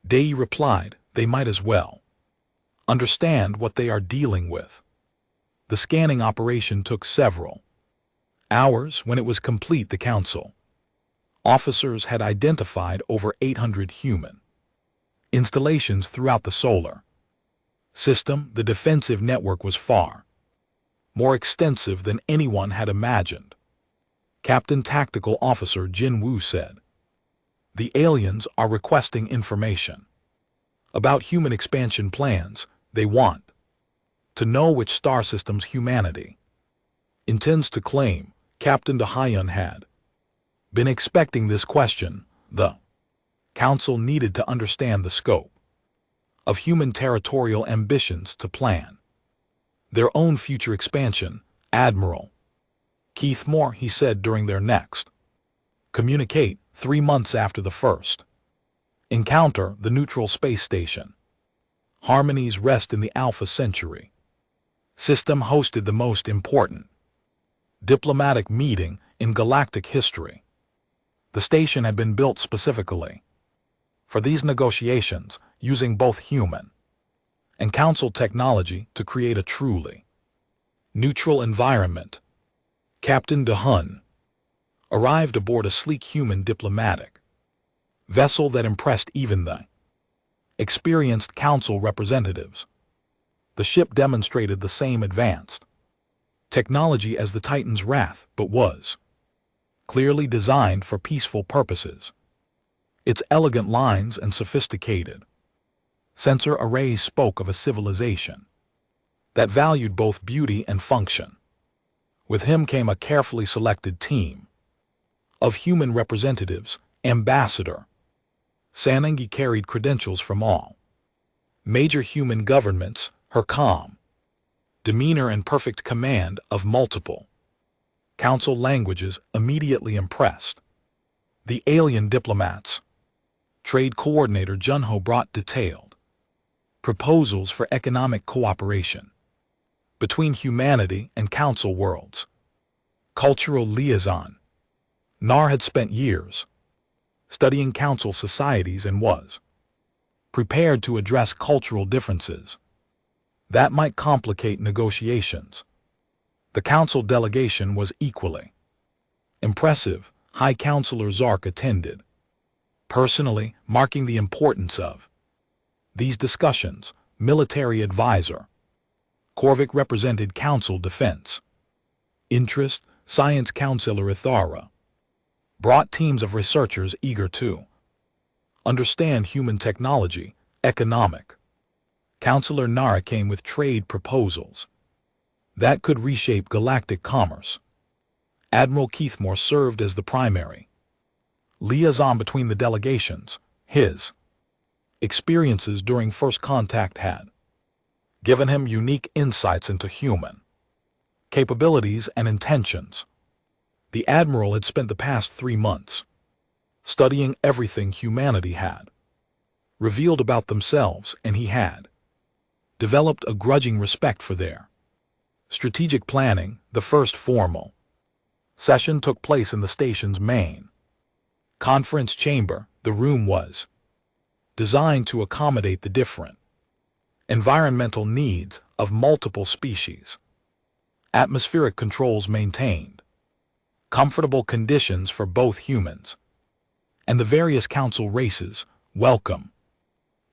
Dei replied, they might as well understand what they are dealing with. The scanning operation took several hours. When it was complete, the Council officers had identified over 800 human installations throughout the solar system, the defensive network was far more extensive than anyone had imagined. Captain Tactical Officer Jin Woo said, "The aliens are requesting information about human expansion plans. They want to know which star systems humanity intends to claim." Captain De Hyun had been expecting this question. The Council needed to understand the scope of human territorial ambitions to plan their own future expansion. Admiral Keith Moore, he said during their next communicate 3 months after the first encounter, the neutral space station Harmony's rest in the Alpha Centauri system hosted the most important diplomatic meeting in galactic history. The station had been built specifically for these negotiations, using both human and Council technology to create a truly neutral environment. Captain De Hyun arrived aboard a sleek human diplomatic vessel that impressed even the experienced Council representatives. The ship demonstrated the same advanced technology as the Titan's Wrath, but was clearly designed for peaceful purposes. Its elegant lines and sophisticated sensor arrays spoke of a civilization that valued both beauty and function. With him came a carefully selected team of human representatives. Ambassador Sanangi carried credentials from all major human governments. Her calm demeanor and perfect command of multiple Council languages immediately impressed the alien diplomats. Trade Coordinator Junho brought detailed proposals for economic cooperation between humanity and Council worlds. Cultural liaison Nar had spent years studying Council societies and was prepared to address cultural differences that might complicate negotiations. The Council delegation was equally impressive. High Counselor Zark attended personally, marking the importance of these discussions. Military Advisor Korvik represented Council Defense Interest. Science Counselor Ithara brought teams of researchers eager to understand human technology. Economic Counselor Nara came with trade proposals that could reshape galactic commerce. Admiral Keithmore served as the primary liaison between the delegations. His experiences during First Contact had given him unique insights into human capabilities and intentions. The Admiral had spent the past 3 months studying everything humanity had revealed about themselves, and he had developed a grudging respect for their strategic planning. The first formal session took place in the station's main conference chamber. The room was designed to accommodate the different environmental needs of multiple species. Atmospheric controls maintained comfortable conditions for both humans and the various Council races. Welcome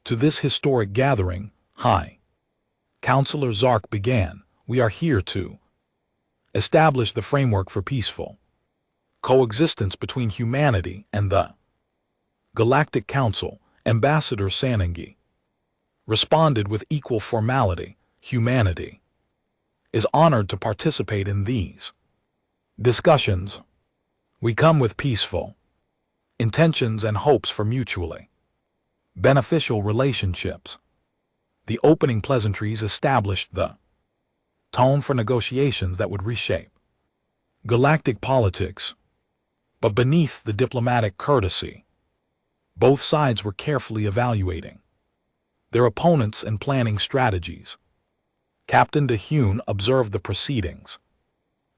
to this historic gathering. High Counselor Zark began. We are here to establish the framework for peaceful coexistence between humanity and the Galactic Council. Ambassador Sanangi responded with equal formality. Humanity is honored to participate in these discussions. We come with peaceful intentions and hopes for mutually beneficial relationships. The opening pleasantries established the tone for negotiations that would reshape galactic politics. But beneath the diplomatic courtesy, both sides were carefully evaluating their opponents and planning strategies. Captain De Hyun observed the proceedings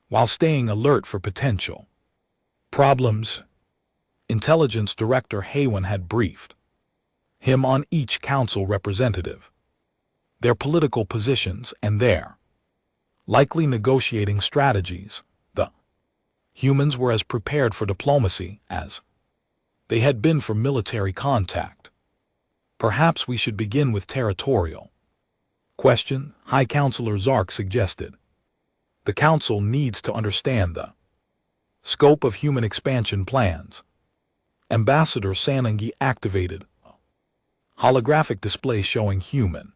while staying alert for potential problems. Intelligence Director Haywan had briefed him on each Council representative, their political positions, and their likely negotiating strategies. The humans were as prepared for diplomacy as they had been for military contact. Perhaps we should begin with territorial Question: High Counselor Zark suggested. The Council needs to understand the scope of human expansion plans. Ambassador Sanangi activated a holographic display showing human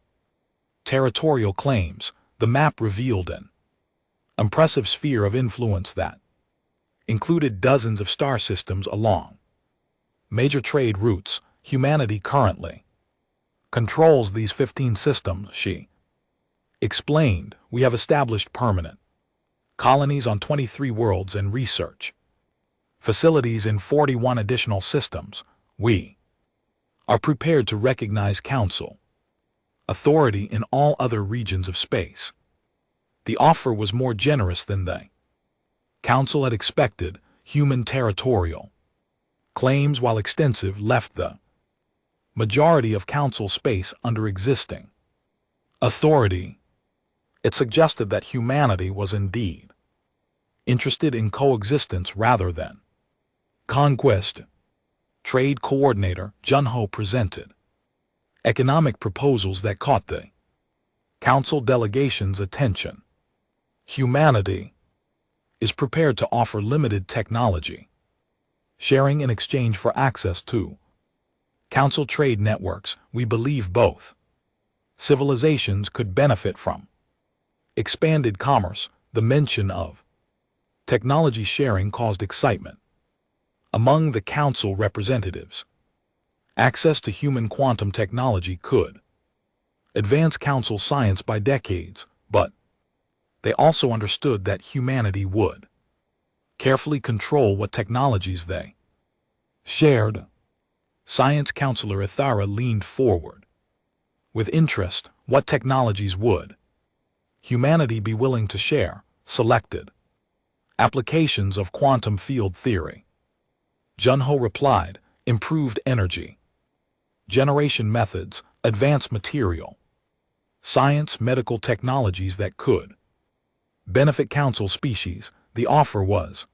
territorial claims. The map revealed an impressive sphere of influence that included dozens of star systems along major trade routes. Humanity currently controls these 15 systems, she explained. We have established permanent colonies on 23 worlds and research facilities in 41 additional systems. We are prepared to recognize Council authority in all other regions of space. The offer was more generous than the Council had expected. Human territorial claims, while extensive, left the majority of Council space under existing authority. It suggested that humanity was indeed interested in coexistence rather than conquest. Trade Coordinator Junho presented economic proposals that caught the Council delegation's attention. Humanity is prepared to offer limited technology sharing in exchange for access to Council trade networks. We believe both civilizations could benefit from expanded commerce. The mention of technology sharing caused excitement among the Council representatives. Access to human quantum technology could advance Council science by decades, but they also understood that humanity would carefully control what technologies they shared. Science Counselor Ithara leaned forward with interest. What technologies would humanity be willing to share? Selected applications of quantum field theory. Junho replied, improved energy generation methods, advanced material science, medical technologies that could benefit Council species. The offer was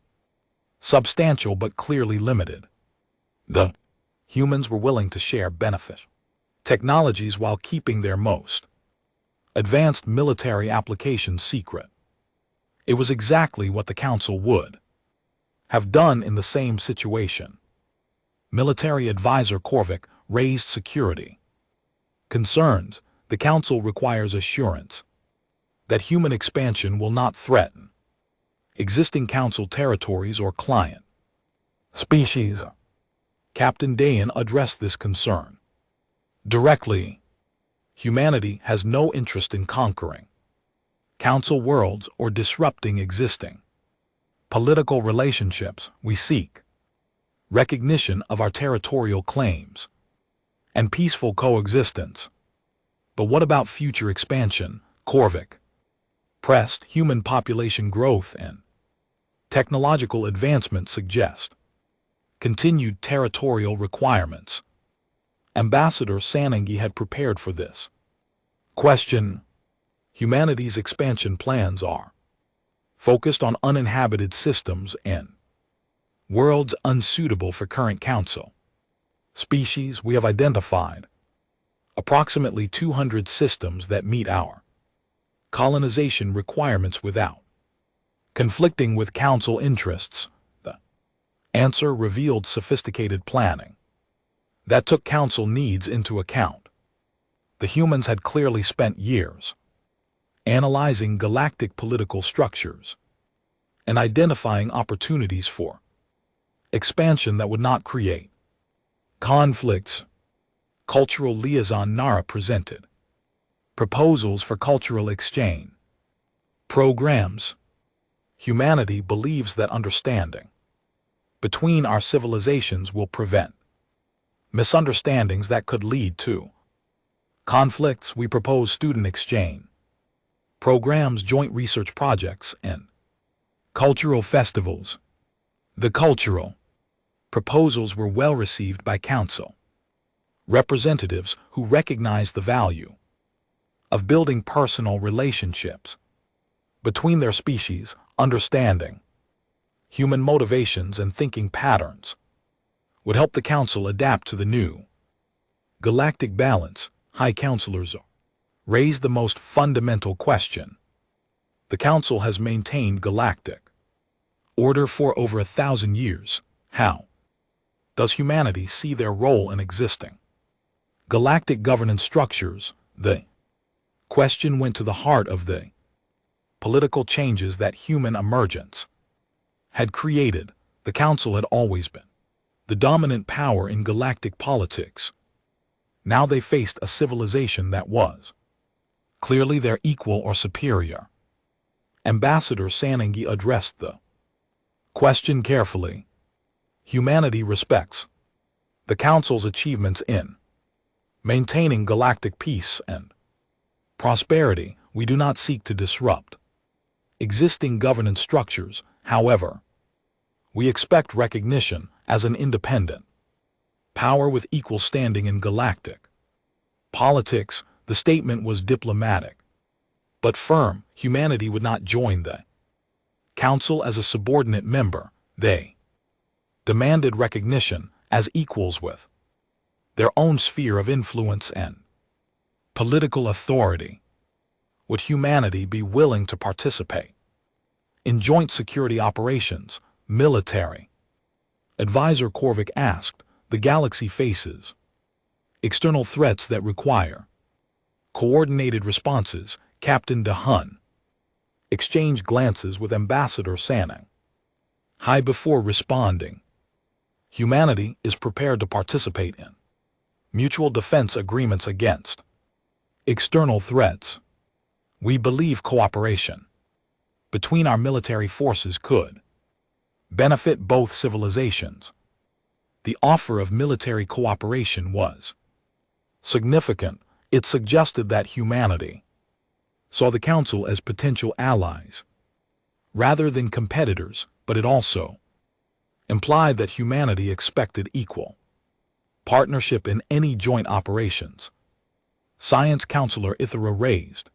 substantial but clearly limited. The humans were willing to share benefit technologies while keeping their most advanced military applications secret. It was exactly what the Council would have done in the same situation. Military Advisor Korvik raised security concerns. The Council requires assurance that human expansion will not threaten existing Council territories or client species. Captain Dayan addressed this concern directly. Humanity has no interest in conquering Council worlds or disrupting existing political relationships. We seek recognition of our territorial claims and peaceful coexistence. But what about future expansion? Korvik pressed. Human population growth and technological advancement suggest continued territorial requirements. Ambassador Sanangi had prepared for this question. Humanity's expansion plans are focused on uninhabited systems and worlds unsuitable for current Council species. We have identified approximately 200 systems that meet our colonization requirements without conflicting with Council interests. The answer revealed sophisticated planning that took Council needs into account. The humans had clearly spent years analyzing galactic political structures and identifying opportunities for expansion that would not create conflicts. Cultural Liaison Nara presented proposals for cultural exchange programs. Humanity believes that understanding between our civilizations will prevent misunderstandings that could lead to conflicts. We propose student exchange programs, joint research projects, and cultural festivals. The cultural proposals were well received by Council representatives who recognized the value of building personal relationships between their species. Understanding human motivations and thinking patterns would help the Council adapt to the new galactic balance. High Counselors raised the most fundamental question. The Council has maintained galactic order for over 1,000 years. How does humanity see their role in existing galactic governance structures? The question went to the heart of the political changes that human emergence had created. The Council had always been the dominant power in galactic politics. Now they faced a civilization that was clearly their equal or superior. Ambassador Sanangi addressed the question carefully. Humanity respects the Council's achievements in maintaining galactic peace and prosperity. We do not seek to disrupt existing governance structures. However, we expect recognition as an independent power with equal standing in galactic politics. The statement was diplomatic but firm. Humanity would not join the Council as a subordinate member. They demanded recognition as equals with their own sphere of influence and political authority. Would humanity be willing to participate in joint security operations? Military advisor Korvik asked. The galaxy faces external threats that require coordinated responses. Captain DeHun exchanged glances with Ambassador Sanang. High before responding. Humanity is prepared to participate in mutual defense agreements against external threats. We believe cooperation between our military forces could benefit both civilizations. The offer of military cooperation was significant. It suggested that humanity saw the Council as potential allies rather than competitors, but it also implied that humanity expected equal partnership in any joint operations. Science Counselor Ithera raised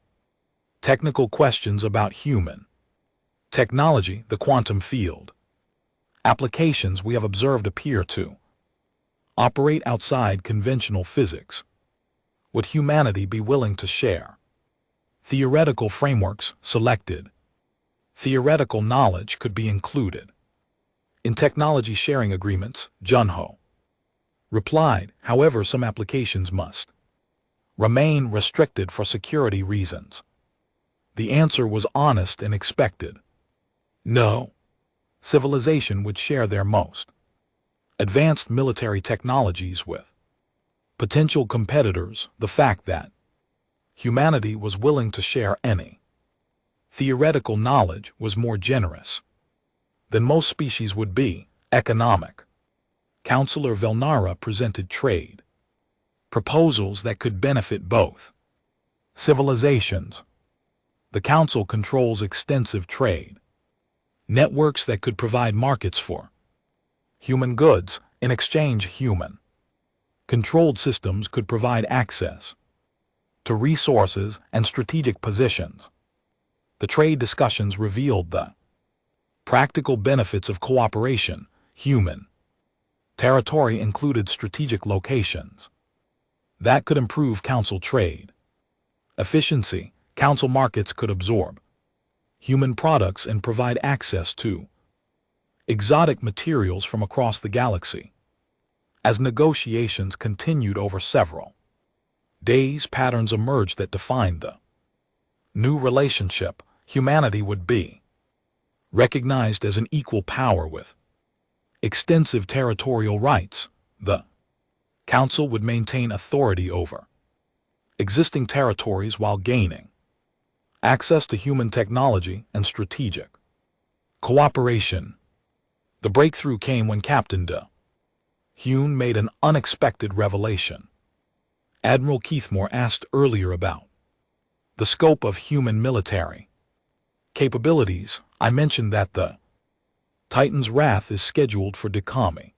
technical questions about human technology. The quantum field applications we have observed appear to operate outside conventional physics. Would humanity be willing to share theoretical frameworks? Selected theoretical knowledge could be included in technology sharing agreements. Junho replied. However, some applications must remain restricted for security reasons. The answer was honest and expected. No civilization would share their most advanced military technologies with potential competitors. The fact that humanity was willing to share any theoretical knowledge was more generous than most species would be. Economic Counselor Velnara presented trade proposals that could benefit both civilizations. The Council controls extensive trade networks that could provide markets for human goods. In exchange, human controlled systems could provide access to resources and strategic positions. The trade discussions revealed the practical benefits of cooperation. Human territory included strategic locations that could improve Council trade efficiency. Council markets could absorb human products and provide access to exotic materials from across the galaxy. As negotiations continued over several days, patterns emerged that defined the new relationship. Humanity would be recognized as an equal power with extensive territorial rights. The Council would maintain authority over existing territories while gaining access to human technology and strategic cooperation. The breakthrough came when Captain DeHun made an unexpected revelation. Admiral Keithmore asked earlier about the scope of human military capabilities. I mentioned that the Titan's Wrath is scheduled for Dekami